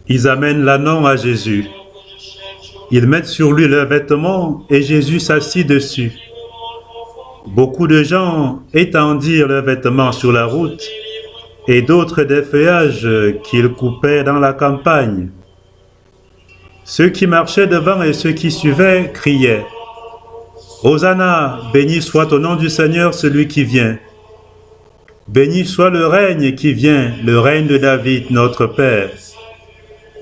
Ils amènent l'ânon à Jésus. Ils mettent sur lui leurs vêtements et Jésus s'assit dessus. Beaucoup de gens étendirent leurs vêtements sur la route et d'autres des feuillages qu'ils coupaient dans la campagne. Ceux qui marchaient devant et ceux qui suivaient criaient « Hosanna, béni soit au nom du Seigneur celui qui vient. Béni soit le règne qui vient, le règne de David, notre Père.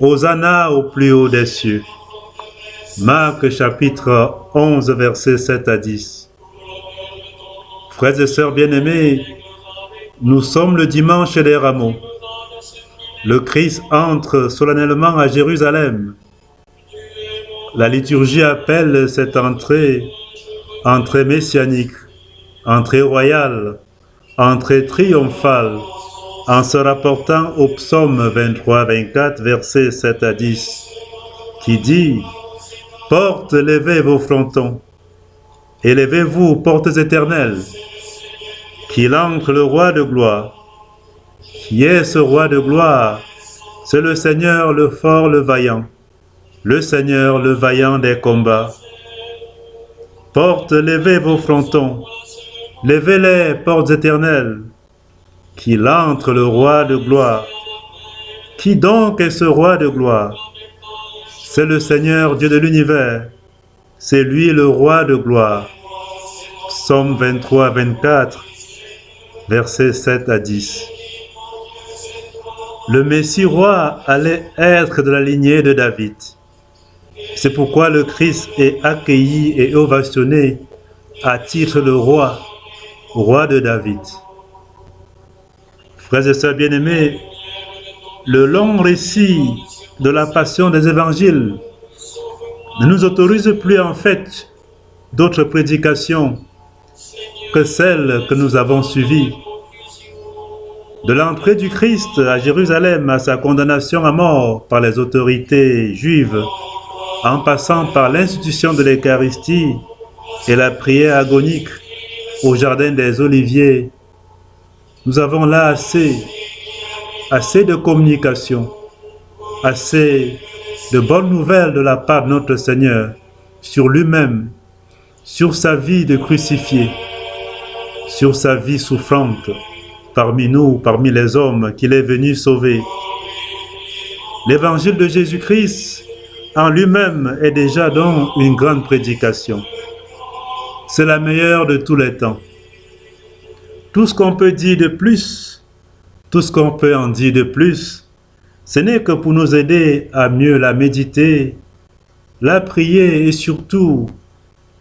Hosanna au plus haut des cieux. » Marc chapitre 11, versets 7 à 10. Frères et sœurs bien-aimés, nous sommes le dimanche des Rameaux. Le Christ entre solennellement à Jérusalem. La liturgie appelle cette entrée messianique, entrée royale, entrée triomphale, en se rapportant au psaume 23-24, versets 7 à 10, qui dit « Portes, levez vos frontons, élevez-vous, portes éternelles, qu'il entre le roi de gloire. Qui est ce roi de gloire? C'est le Seigneur, le fort, le vaillant, le Seigneur, le vaillant des combats. Portes, levez vos frontons, levez-les, portes éternelles, qu'il entre le roi de gloire. Qui donc est ce roi de gloire? C'est le Seigneur Dieu de l'univers, c'est lui le roi de gloire. Psaume 23-24, versets 7 à 10. Le Messie roi allait être de la lignée de David. C'est pourquoi le Christ est accueilli et ovationné à titre de roi, roi de David. Frères et sœurs bien-aimés, le long récit de la passion des évangiles ne nous autorise plus en fait d'autres prédications que celles que nous avons suivies. De l'entrée du Christ à Jérusalem à sa condamnation à mort par les autorités juives, en passant par l'institution de l'Eucharistie et la prière agonique au jardin des Oliviers, nous avons là assez de communication, assez de bonnes nouvelles de la part de notre Seigneur sur lui-même, sur sa vie de crucifié, sur sa vie souffrante parmi nous, parmi les hommes qu'il est venu sauver. L'évangile de Jésus-Christ en lui-même est déjà donc une grande prédication. C'est la meilleure de tous les temps. Tout ce qu'on peut dire de plus, tout ce qu'on peut en dire de plus, ce n'est que pour nous aider à mieux la méditer, la prier et surtout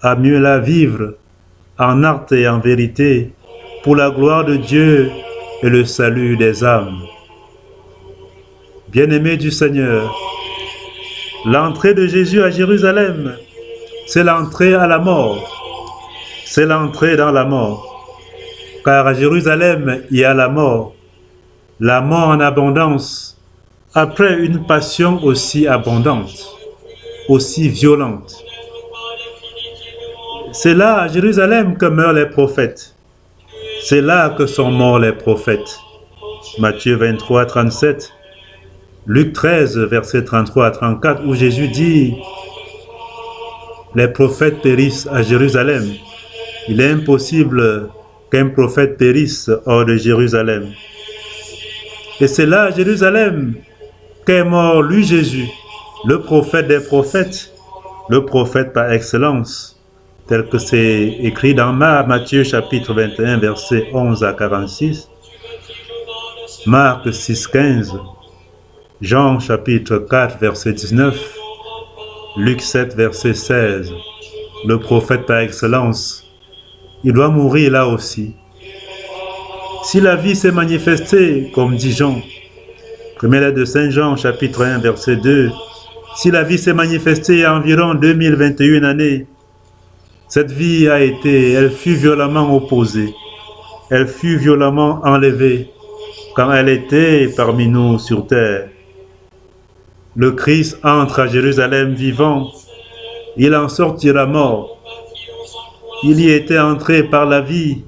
à mieux la vivre en art et en vérité pour la gloire de Dieu et le salut des âmes. Bien-aimés du Seigneur, l'entrée de Jésus à Jérusalem, c'est l'entrée à la mort, c'est l'entrée dans la mort. Car à Jérusalem, il y a la mort en abondance, après une passion aussi abondante, aussi violente. C'est là, à Jérusalem, que meurent les prophètes. C'est là que sont morts les prophètes. Matthieu 23, 37, Luc 13, versets 33 à 34, où Jésus dit « Les prophètes périssent à Jérusalem. Il est impossible qu'un prophète périsse hors de Jérusalem. » Et c'est là, à Jérusalem, qu'est mort lui Jésus, le prophète des prophètes, le prophète par excellence, tel que c'est écrit dans Matthieu chapitre 21, versets 11 à 46, Marc 6, 15, Jean chapitre 4, verset 19, Luc 7, verset 16, le prophète par excellence. Il doit mourir là aussi. Si la vie s'est manifestée, comme dit Jean, première lettre de Saint Jean, chapitre 1, verset 2, si la vie s'est manifestée il y a environ 2021 années, cette vie elle fut violemment opposée, elle fut violemment enlevée quand elle était parmi nous sur terre. Le Christ entre à Jérusalem vivant, il en sortira mort. Il y était entré par la vie,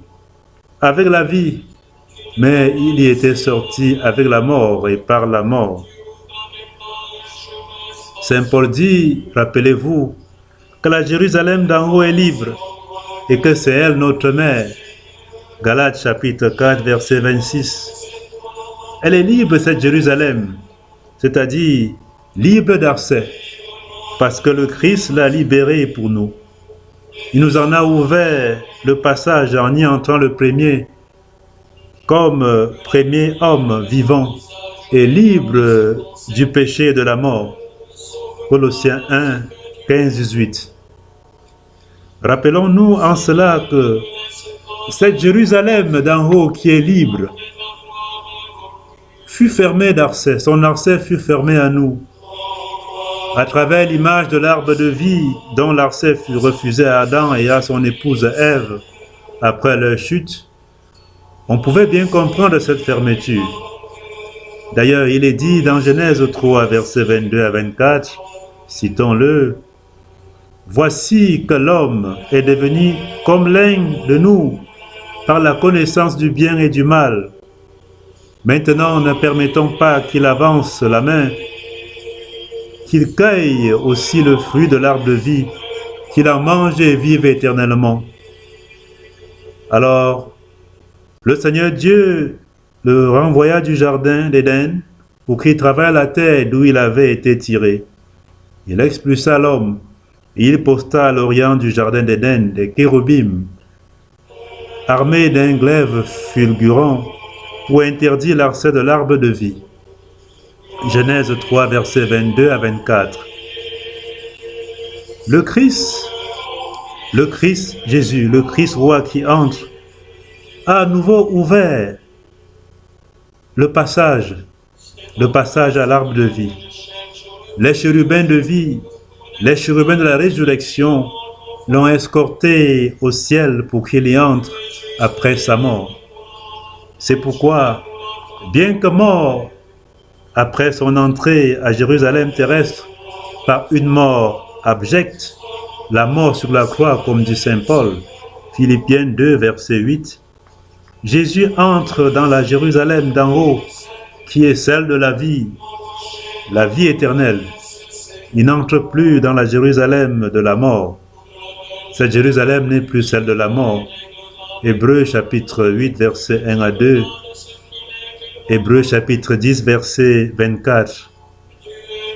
avec la vie, mais il y était sorti avec la mort et par la mort. Saint Paul dit, rappelez-vous, que la Jérusalem d'en haut est libre et que c'est elle notre mère. Galates chapitre 4, verset 26. Elle est libre, cette Jérusalem, c'est-à-dire libre d'accès, parce que le Christ l'a libérée pour nous. Il nous en a ouvert le passage en y entrant le premier, comme premier homme vivant et libre du péché et de la mort. Colossiens 1, 15-18. Rappelons-nous en cela que cette Jérusalem d'en haut qui est libre fut fermée d'accès, son accès fut fermé à nous. À travers l'image de l'arbre de vie dont l'accès fut refusé à Adam et à son épouse Ève après leur chute, on pouvait bien comprendre cette fermeture. D'ailleurs, il est dit dans Genèse 3, versets 22 à 24, citons-le, « Voici que l'homme est devenu comme l'un de nous par la connaissance du bien et du mal. Maintenant, ne permettons pas qu'il avance la main, qu'il cueille aussi le fruit de l'arbre de vie, qu'il en mange et vive éternellement. » Alors, le Seigneur Dieu le renvoya du jardin d'Éden pour qu'il travaille la terre d'où il avait été tiré. Il expulsa l'homme et il posta à l'orient du jardin d'Éden des chérubim, armés d'un glaive fulgurant, pour interdire l'accès de l'arbre de vie. Genèse 3, versets 22 à 24. Le Christ Jésus, le Christ roi qui entre, a à nouveau ouvert le passage à l'arbre de vie. Les chérubins de vie, les chérubins de la résurrection l'ont escorté au ciel pour qu'il y entre après sa mort. C'est pourquoi, bien que mort après son entrée à Jérusalem terrestre par une mort abjecte, la mort sur la croix, comme dit Saint Paul, Philippiens 2, verset 8, Jésus entre dans la Jérusalem d'en haut, qui est celle de la vie éternelle. Il n'entre plus dans la Jérusalem de la mort. Cette Jérusalem n'est plus celle de la mort. Hébreux chapitre 8, verset 1 à 2. Hébreux chapitre 10, verset 24.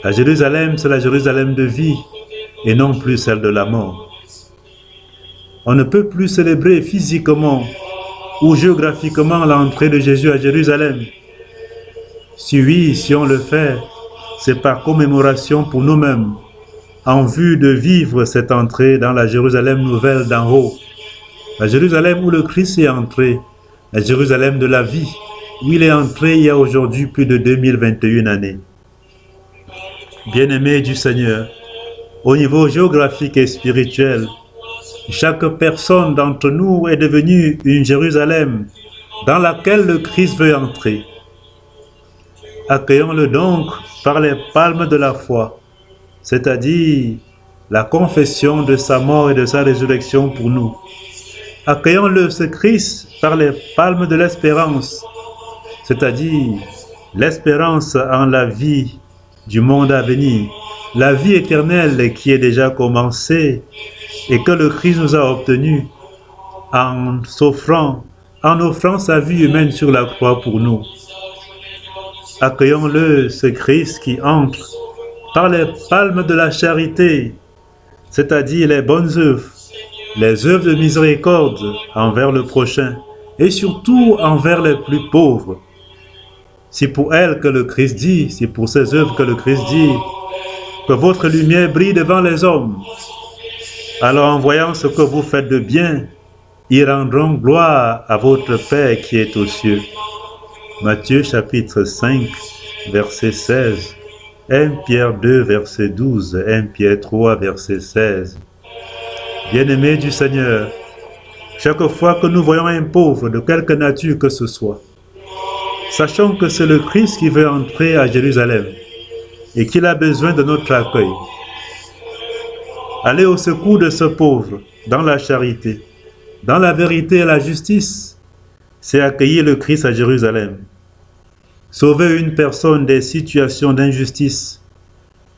La Jérusalem, c'est la Jérusalem de vie et non plus celle de la mort. On ne peut plus célébrer physiquement ou géographiquement l'entrée de Jésus à Jérusalem. Si oui, si on le fait, c'est par commémoration pour nous-mêmes, en vue de vivre cette entrée dans la Jérusalem nouvelle d'en haut, la Jérusalem où le Christ est entré, la Jérusalem de la vie, où il est entré il y a aujourd'hui plus de 2021 années. Bien-aimés du Seigneur, au niveau géographique et spirituel, chaque personne d'entre nous est devenue une Jérusalem dans laquelle le Christ veut entrer. Accueillons-le donc par les palmes de la foi, c'est-à-dire la confession de sa mort et de sa résurrection pour nous. Accueillons-le, ce Christ, par les palmes de l'espérance, c'est-à-dire l'espérance en la vie du monde à venir, la vie éternelle qui est déjà commencée et que le Christ nous a obtenue en offrant sa vie humaine sur la croix pour nous. Accueillons-le, ce Christ qui entre par les palmes de la charité, c'est-à-dire les bonnes œuvres, les œuvres de miséricorde envers le prochain et surtout envers les plus pauvres. C'est pour elles que le Christ dit, c'est pour ces œuvres que le Christ dit, que votre lumière brille devant les hommes. Alors en voyant ce que vous faites de bien, ils rendront gloire à votre Père qui est aux cieux. Matthieu chapitre 5, verset 16, 1 Pierre 2, verset 12, 1 Pierre 3, verset 16. Bien-aimés du Seigneur, chaque fois que nous voyons un pauvre de quelque nature que ce soit, sachons que c'est le Christ qui veut entrer à Jérusalem et qu'il a besoin de notre accueil. Allez au secours de ce pauvre dans la charité, dans la vérité et la justice, c'est accueillir le Christ à Jérusalem. Sauver une personne des situations d'injustice,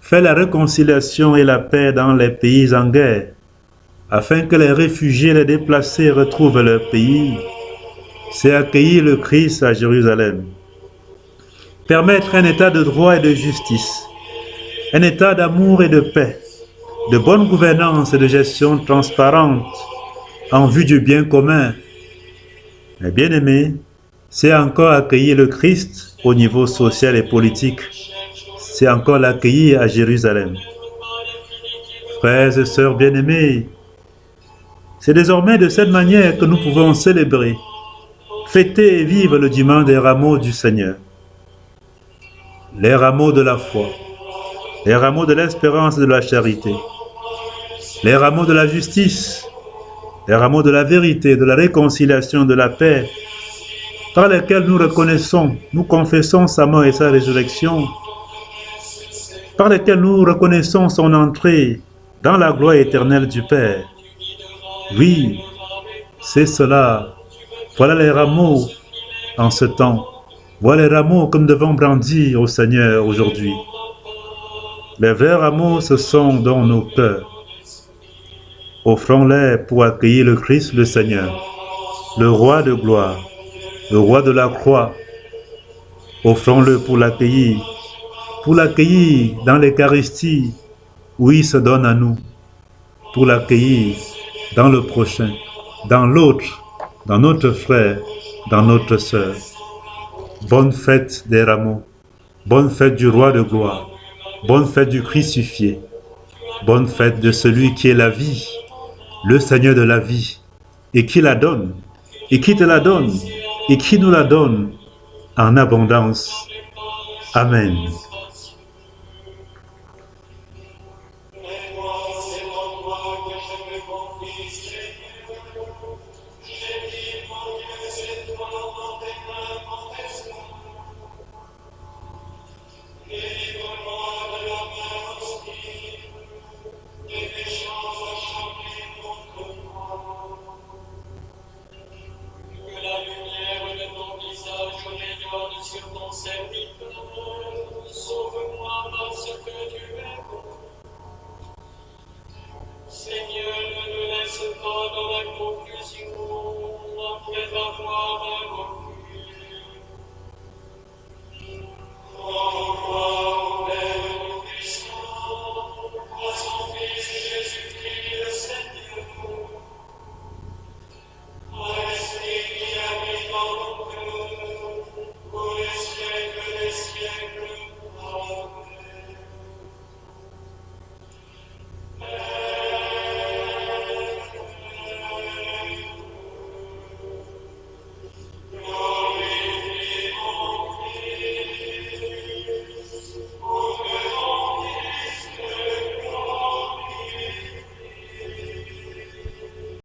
Fais la réconciliation et la paix dans les pays en guerre, afin que les réfugiés et les déplacés retrouvent leur pays. C'est accueillir le Christ à Jérusalem. Permettre un état de droit et de justice, un état d'amour et de paix, de bonne gouvernance et de gestion transparente en vue du bien commun. Mais bien aimé, c'est encore accueillir le Christ au niveau social et politique. C'est encore l'accueillir à Jérusalem. Frères et sœurs bien-aimés, c'est désormais de cette manière que nous pouvons célébrer, fêter et vivre le dimanche des rameaux du Seigneur. Les rameaux de la foi, les rameaux de l'espérance et de la charité, les rameaux de la justice, les rameaux de la vérité, de la réconciliation, de la paix, par lesquels nous reconnaissons, nous confessons sa mort et sa résurrection, par lesquels nous reconnaissons son entrée dans la gloire éternelle du Père. Oui, c'est cela. Voilà les rameaux en ce temps. Voilà les rameaux que nous devons brandir au Seigneur aujourd'hui. Les vrais rameaux, ce sont dans nos cœurs. Offrons-les pour accueillir le Christ, le Seigneur, le roi de gloire, le roi de la croix. Offrons-le pour l'accueillir dans l'Eucharistie où il se donne à nous, pour l'accueillir dans le prochain, dans l'autre, dans notre frère, dans notre sœur. Bonne fête des rameaux, bonne fête du roi de gloire, bonne fête du crucifié, bonne fête de celui qui est la vie, le Seigneur de la vie, et qui la donne, et qui te la donne, et qui nous la donne en abondance. Amen. Seigneur, ne nous laisse pas dans la confusion, après avoir